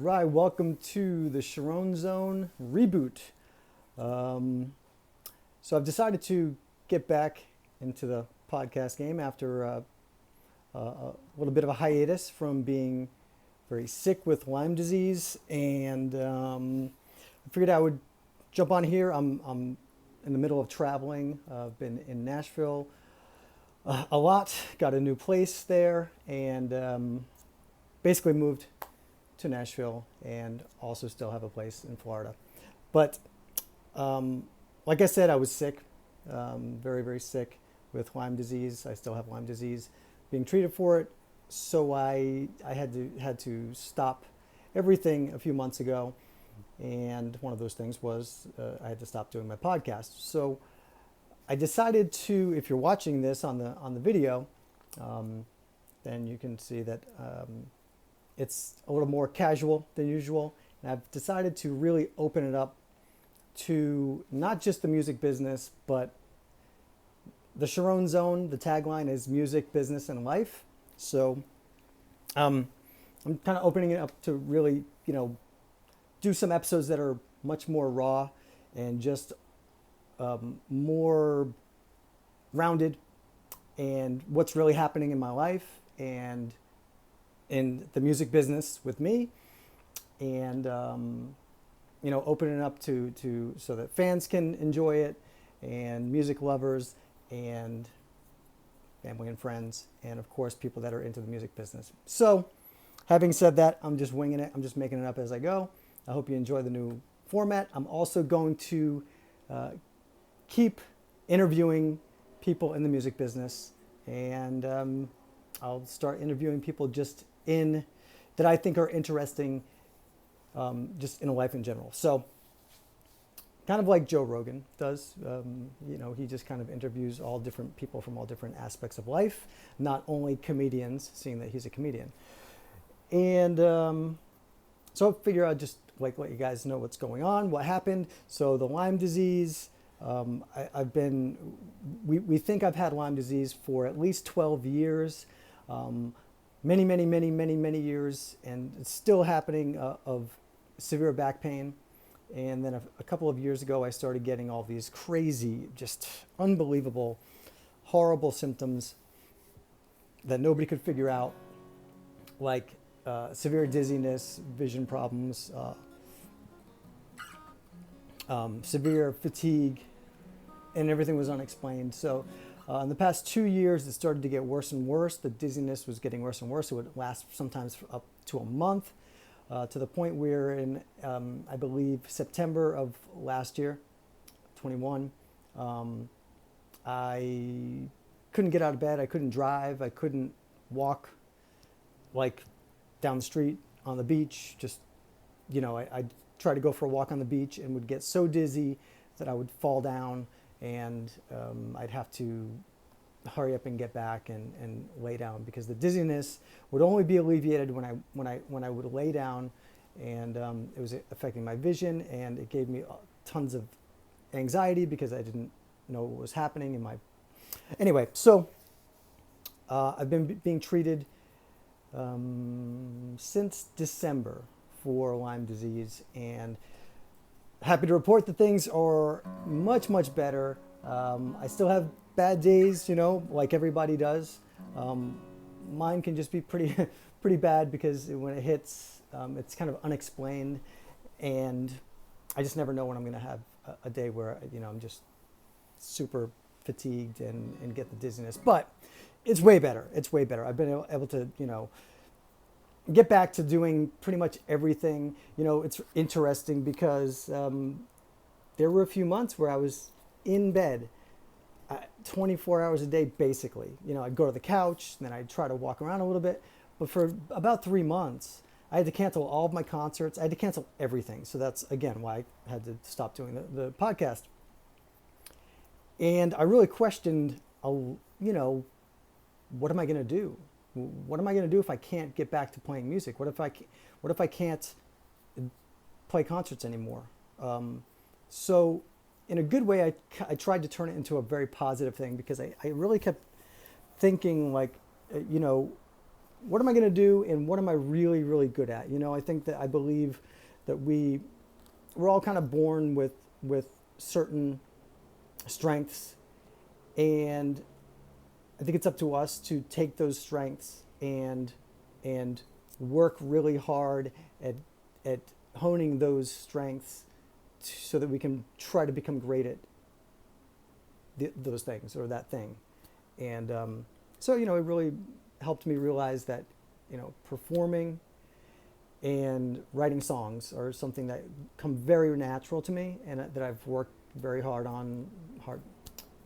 right, welcome to the Charron Zone reboot. So I've decided to get back into the podcast game after a little bit of a hiatus from being very sick with Lyme disease, and I figured I would jump on here. I'm in the middle of traveling. I've been in Nashville a lot, got a new place there, and basically moved to Nashville and also still have a place in Florida. But like I said, I was sick, very, very sick with Lyme disease. I still have Lyme disease, being treated for it. So I had to stop everything a few months ago. And one of those things was I had to stop doing my podcast. So I decided to, if you're watching this on the video, then you can see that it's a little more casual than usual. And I've decided to really open it up to not just the music business, but the Charron Zone. The tagline is music, business, and life. So I'm kind of opening it up to really, do some episodes that are much more raw and just more rounded, and what's really happening in my life and in the music business with me, and opening it up to so that fans can enjoy it, and music lovers and family and friends, and of course people that are into the music business. So having said that, I'm just winging it. I'm just making it up as I go. I hope you enjoy the new format. I'm also going to keep interviewing people in the music business, and I'll start interviewing people that I think are interesting, just in life in general. So kind of like Joe Rogan does, he just kind of interviews all different people from all different aspects of life, not only comedians, seeing that he's a comedian. And so I figure I'd just let you guys know what's going on, what happened. So the Lyme disease, we think I've had Lyme disease for at least 12 years, many years, and it's still happening, of severe back pain. And then a couple of years ago, I started getting all these crazy, just unbelievable, horrible symptoms that nobody could figure out, like severe dizziness, vision problems, severe fatigue, and everything was unexplained. So in the past 2 years, it started to get worse and worse. The dizziness was getting worse and worse. It would last sometimes for up to a month, to the point where in, I believe, September of last year, 21, I couldn't get out of bed. I couldn't drive. I couldn't walk like down the street, on the beach. Just, I'd try to go for a walk on the beach and would get so dizzy that I would fall down, and I'd have to hurry up and get back and lay down, because the dizziness would only be alleviated when I would lay down, and it was affecting my vision, and it gave me tons of anxiety because I didn't know what was happening in my. Anyway, so I've been being treated since December for Lyme disease, and happy to report that things are much better. I still have bad days, like everybody does. Mine can just be pretty bad, because when it hits, it's kind of unexplained, and I just never know when I'm going to have a day where I'm just super fatigued and get the dizziness. But it's way better. I've been able to get back to doing pretty much everything. It's interesting because there were a few months where I was in bed 24 hours a day, basically. I'd go to the couch, and then I'd try to walk around a little bit. But for about 3 months, I had to cancel all of my concerts. I had to cancel everything. So that's, again, why I had to stop doing the podcast. And I really questioned, what am I going to do? What am I going to do if I can't get back to playing music? What if I can't play concerts anymore? So in a good way, I tried to turn it into a very positive thing, because I really kept thinking, like, what am I going to do, and what am I really, really good at? I think that I believe that we're all kind of born with certain strengths, and I think it's up to us to take those strengths and work really hard at honing those strengths so that we can try to become great at those things or that thing. And so, it really helped me realize that, performing and writing songs are something that come very natural to me, and that I've worked very hard on.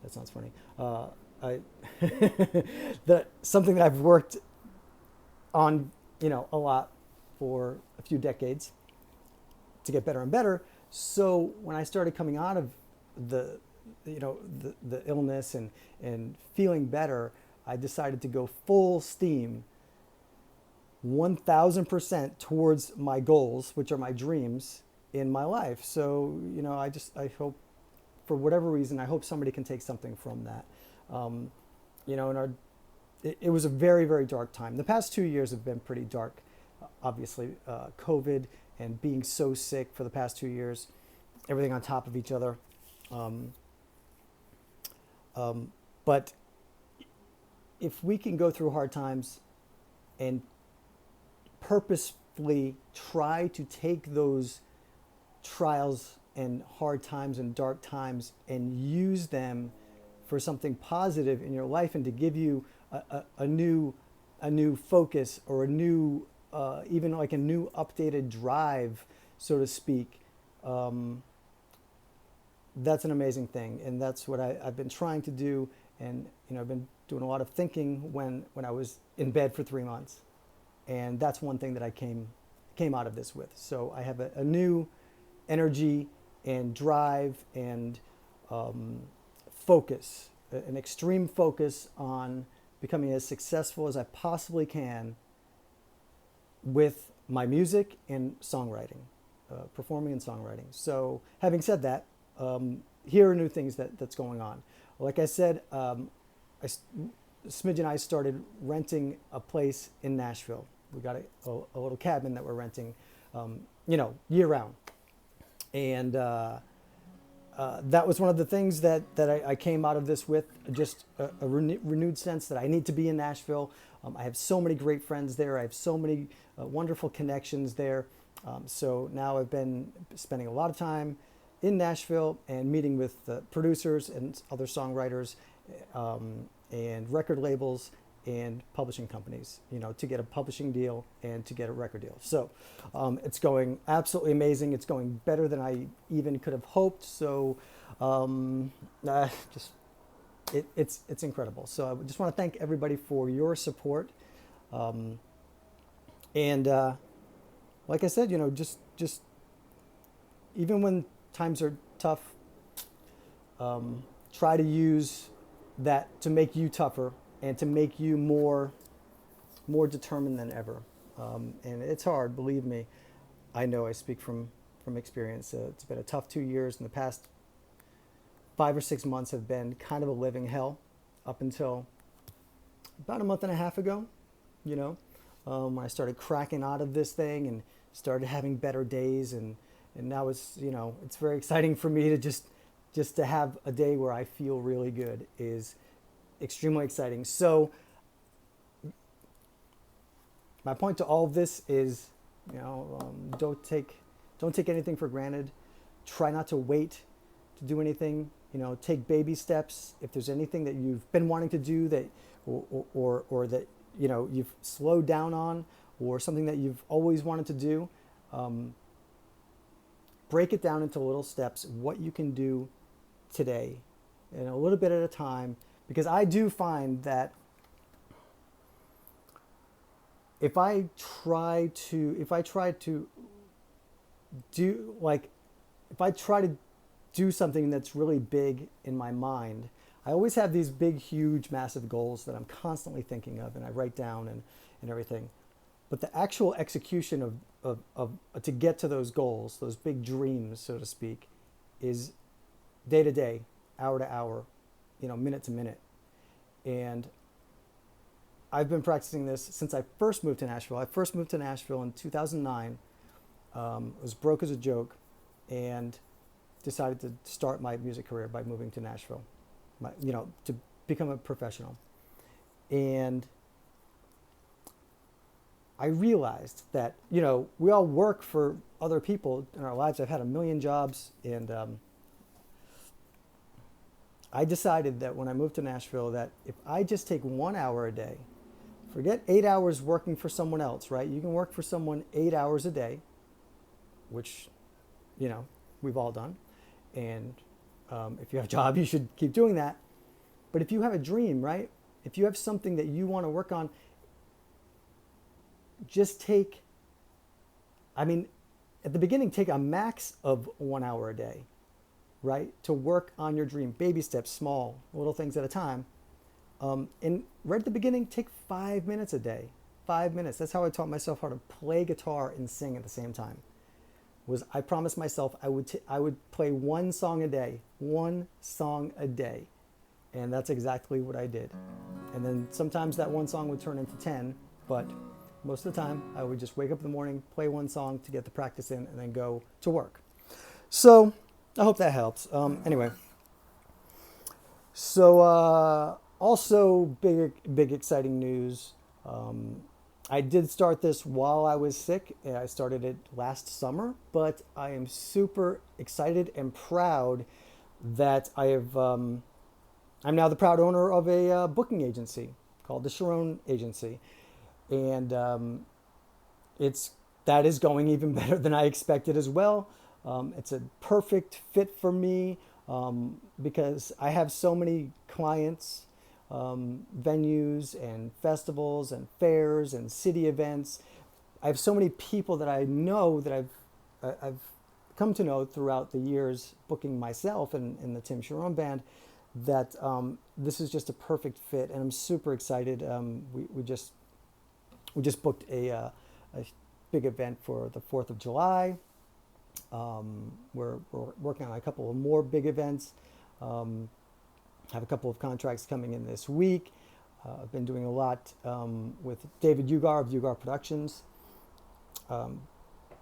That sounds funny. Something that I've worked on, a lot for a few decades to get better and better. So when I started coming out of the illness and feeling better, I decided to go full steam, 1000% towards my goals, which are my dreams in my life. So, I hope, for whatever reason, I hope somebody can take something from that. It was a very, very dark time. The past 2 years have been pretty dark, obviously. COVID and being so sick for the past 2 years, everything on top of each other. But if we can go through hard times and purposefully try to take those trials and hard times and dark times and use them for something positive in your life, and to give you a new focus, or a new even like a new updated drive, so to speak, that's an amazing thing. And that's what I've been trying to do. And I've been doing a lot of thinking when I was in bed for 3 months, and that's one thing that I came out of this with. So I have a new energy and drive and focus, an extreme focus on becoming as successful as I possibly can with my music and songwriting, performing and songwriting. So having said that, here are new things that's going on. Like I said, Smidge and I started renting a place in Nashville. We got a little cabin that we're renting, year round. And that was one of the things that I came out of this with, just a renewed sense that I need to be in Nashville. I have so many great friends there. I have so many wonderful connections there. So now I've been spending a lot of time in Nashville and meeting with producers and other songwriters and record labels and publishing companies, to get a publishing deal and to get a record deal. So it's going absolutely amazing. It's going better than I even could have hoped. So it's incredible. So I just want to thank everybody for your support. And like I said, just even when times are tough, try to use that to make you tougher and to make you more determined than ever. And it's hard, believe me. I know, I speak from experience. It's been a tough 2 years, and the past 5 or 6 months have been kind of a living hell up until about a month and a half ago, when I started cracking out of this thing and started having better days. And now it's, it's very exciting for me to just to have a day where I feel really good is extremely exciting. So my point to all of this is, don't take anything for granted. Try not to wait to do anything. Take baby steps. If there's anything that you've been wanting to do that, or that you've slowed down on, or something that you've always wanted to do, break it down into little steps. What you can do today, and a little bit at a time. Because I do find that if I try to do something that's really big in my mind, I always have these big, huge, massive goals that I'm constantly thinking of, and I write down and everything. But the actual execution of to get to those goals, those big dreams, so to speak, is day to day, hour to hour, minute to minute. And I've been practicing this since I first moved to Nashville. I first moved to Nashville in 2009. Was broke as a joke, and decided to start my music career by moving to Nashville, to become a professional. And I realized that, we all work for other people in our lives. I've had a million jobs, and I decided that when I moved to Nashville that if I just take 1 hour a day, forget 8 hours working for someone else, right? You can work for someone 8 hours a day, which, we've all done. And if you have a job, you should keep doing that. But if you have a dream, right? If you have something that you want to work on, just take, at the beginning, take a max of 1 hour a day, right? To work on your dream. Baby steps, small, little things at a time. And right at the beginning, take 5 minutes a day. 5 minutes. That's how I taught myself how to play guitar and sing at the same time. I promised myself I would play one song a day. And that's exactly what I did. And then sometimes that one song would turn into 10, but most of the time I would just wake up in the morning, play one song to get the practice in, and then go to work. So I hope that helps. Anyway, so also big exciting news. I did start this while I was sick. I started it last summer, but I am super excited and proud that I'm now the proud owner of a booking agency called the Charron Agency. And that is going even better than I expected as well. It's a perfect fit for me because I have so many clients, venues and festivals and fairs and city events. I have so many people that I know that I've come to know throughout the years booking myself in the Tim Charron Band, that this is just a perfect fit, and I'm super excited. We just booked a big event for the 4th of July. We're working on a couple of more big events. Have a couple of contracts coming in this week. I've been doing a lot with David Ugar of Ugar Productions,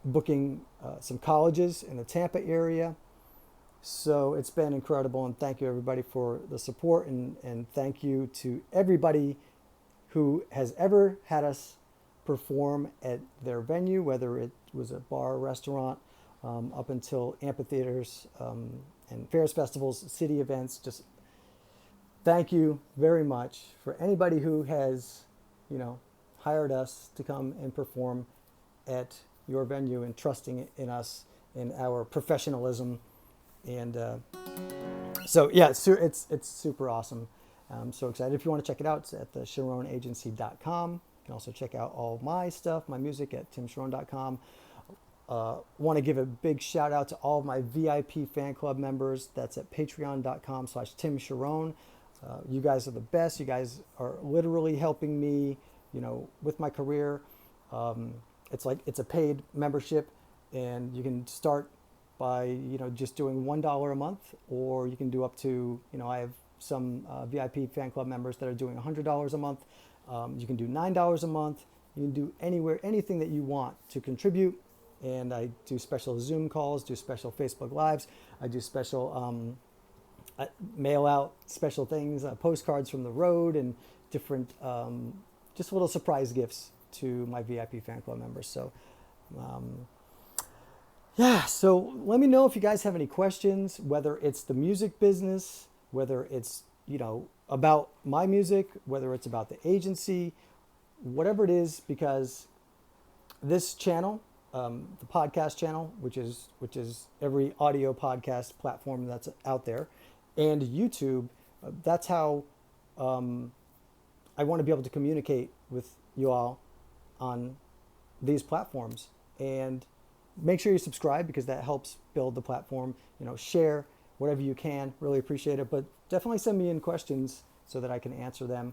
booking some colleges in the Tampa area. So it's been incredible, and thank you everybody for the support, and thank you to everybody who has ever had us perform at their venue, whether it was a bar or restaurant, up until amphitheaters and fairs, festivals, city events. Just thank you very much for anybody who has, hired us to come and perform at your venue and trusting in us, in our professionalism. And so, yeah, it's super awesome. I'm so excited. If you want to check it out, it's at the CharronAgency.com. You can also check out all my stuff, my music, at timcharron.com. Want to give a big shout out to all of my VIP fan club members. That's at patreon.com/timcharron. You guys are the best. You guys are literally helping me, with my career. It's a paid membership, and you can start by, just doing $1 a month, or you can do up to, I have some VIP fan club members that are doing $100 a month. You can do $9 a month. You can do anything that you want to contribute. And I do special Zoom calls, do special Facebook Lives. I do special mail out special things, postcards from the road, and different just little surprise gifts to my VIP fan club members. So so let me know if you guys have any questions, whether it's the music business, whether it's, about my music, whether it's about the agency, whatever it is, because this channel, the podcast channel, which is every audio podcast platform that's out there, and YouTube, that's how I want to be able to communicate with you all on these platforms. And make sure you subscribe, because that helps build the platform. Share whatever you can. Really appreciate it. But definitely send me in questions so that I can answer them.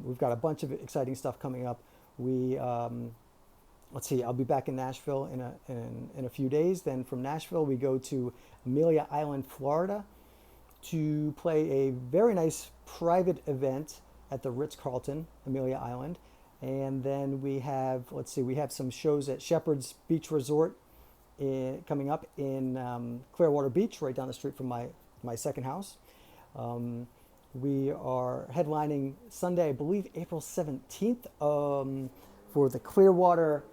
We've got a bunch of exciting stuff coming up. Let's see, I'll be back in Nashville in a few days. Then from Nashville, we go to Amelia Island, Florida, to play a very nice private event at the Ritz-Carlton, Amelia Island. And then we have, we have some shows at Shepherd's Beach Resort coming up in Clearwater Beach, right down the street from my second house. We are headlining Sunday, I believe April 17th, for the Clearwater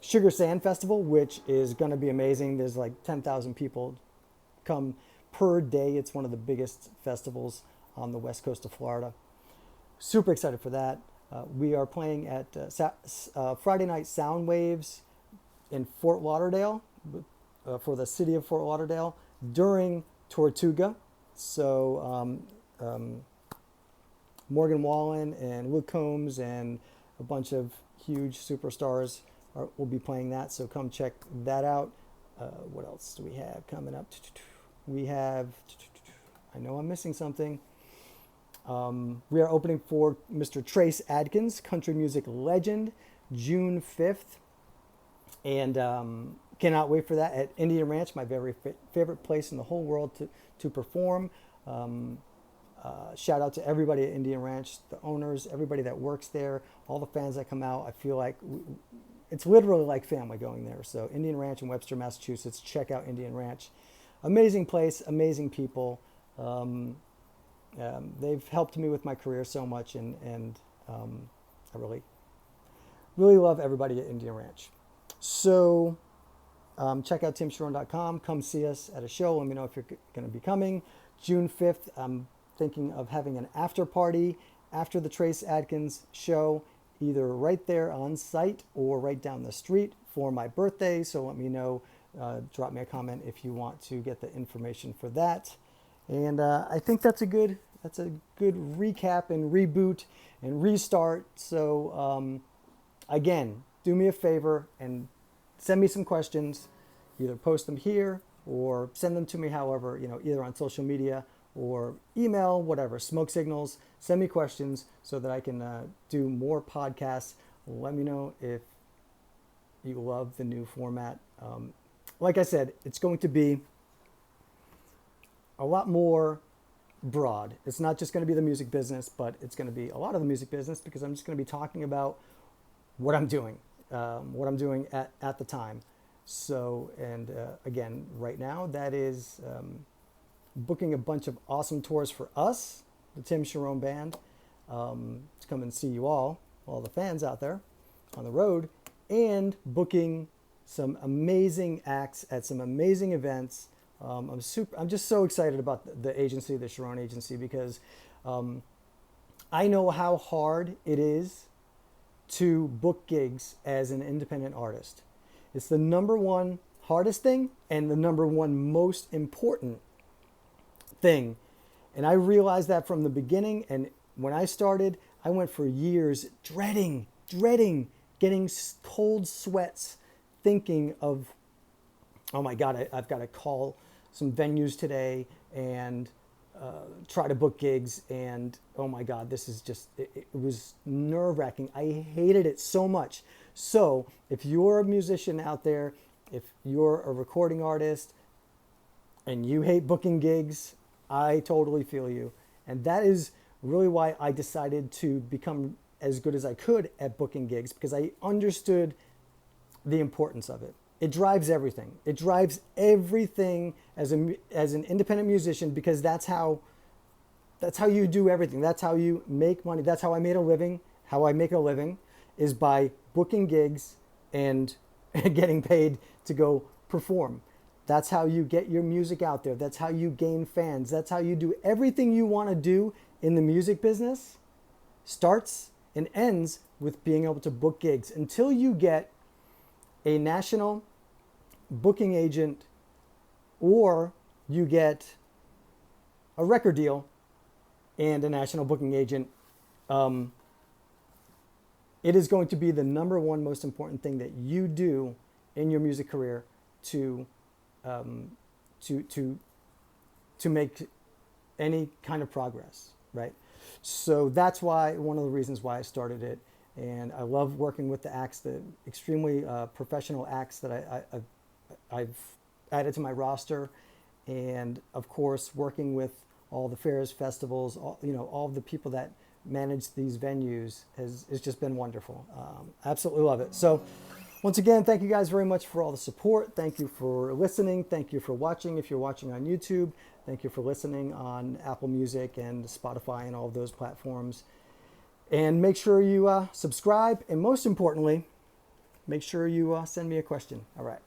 Sugar Sand Festival, which is going to be amazing. There's like 10,000 people come per day. It's one of the biggest festivals on the west coast of Florida. Super excited for that. We are playing at Friday Night Sound Waves in Fort Lauderdale for the city of Fort Lauderdale during Tortuga. So Morgan Wallen and Luke Combs and a bunch of huge superstars will be playing that. So come check that out. What else do we have coming up? We have, I know I'm missing something. We are opening for Mr. Trace Adkins, country music legend, June 5th. And cannot wait for that at Indian Ranch, my very favorite place in the whole world to perform. Shout out to everybody at Indian Ranch, the owners, everybody that works there, all the fans that come out. I feel like it's literally like family going there. So Indian Ranch in Webster, Massachusetts, check out Indian Ranch. Amazing place, amazing people. They've helped me with my career so much, and I really love everybody at Indian Ranch. So check out timcharron.com. Come see us at a show. Let me know if you're going to be coming. June 5th, I'm thinking of having an after party after the Trace Adkins show, either right there on site or right down the street for my birthday. So let me know. Drop me a comment if you want to get the information for that. And I think that's a good recap and reboot and restart. So again, do me a favor and send me some questions. Either post them here or send them to me, however, either on social media or email, whatever, smoke signals. Send me questions so that I can do more podcasts. Let me know if you love the new format. Like I said, it's going to be a lot more broad. It's not just going to be the music business, but it's going to be a lot of the music business, because I'm just going to be talking about what I'm doing at the time. So, and again, right now, that is booking a bunch of awesome tours for us, the Tim Charron Band, to come and see you all the fans out there on the road, and booking some amazing acts at some amazing events. I'm just so excited about the agency, the Charron Agency, because I know how hard it is to book gigs as an independent artist. It's the number one hardest thing and the number one most important thing. And I realized that from the beginning. And when I started, I went for years dreading, getting cold sweats, thinking of, oh my God, I've got to call some venues today and try to book gigs. And oh my God, this is just, it was nerve-wracking. I hated it so much. So if you're a musician out there, if you're a recording artist and you hate booking gigs, I totally feel you. And that is really why I decided to become as good as I could at booking gigs, because I understood the importance of it. It drives everything. It drives everything as an independent musician, because that's how you do everything. That's how you make money. That's how I made a living. How I make a living is by booking gigs and getting paid to go perform. That's how you get your music out there. That's how you gain fans. That's how you do everything you want to do in the music business. Starts and ends with being able to book gigs until you get a national booking agent or you get a record deal and a national booking agent. It is going to be the number one most important thing that you do in your music career to make any kind of progress, right? So that's why, one of the reasons why I started it. And I love working with the acts, the extremely professional acts that I've added to my roster. And of course, working with all the fairs, festivals, all of the people that manage these venues has just been wonderful. Absolutely love it. So once again, thank you guys very much for all the support. Thank you for listening. Thank you for watching. If you're watching on YouTube, thank you for listening on Apple Music and Spotify and all of those platforms. And make sure you subscribe. And most importantly, make sure you send me a question. All right.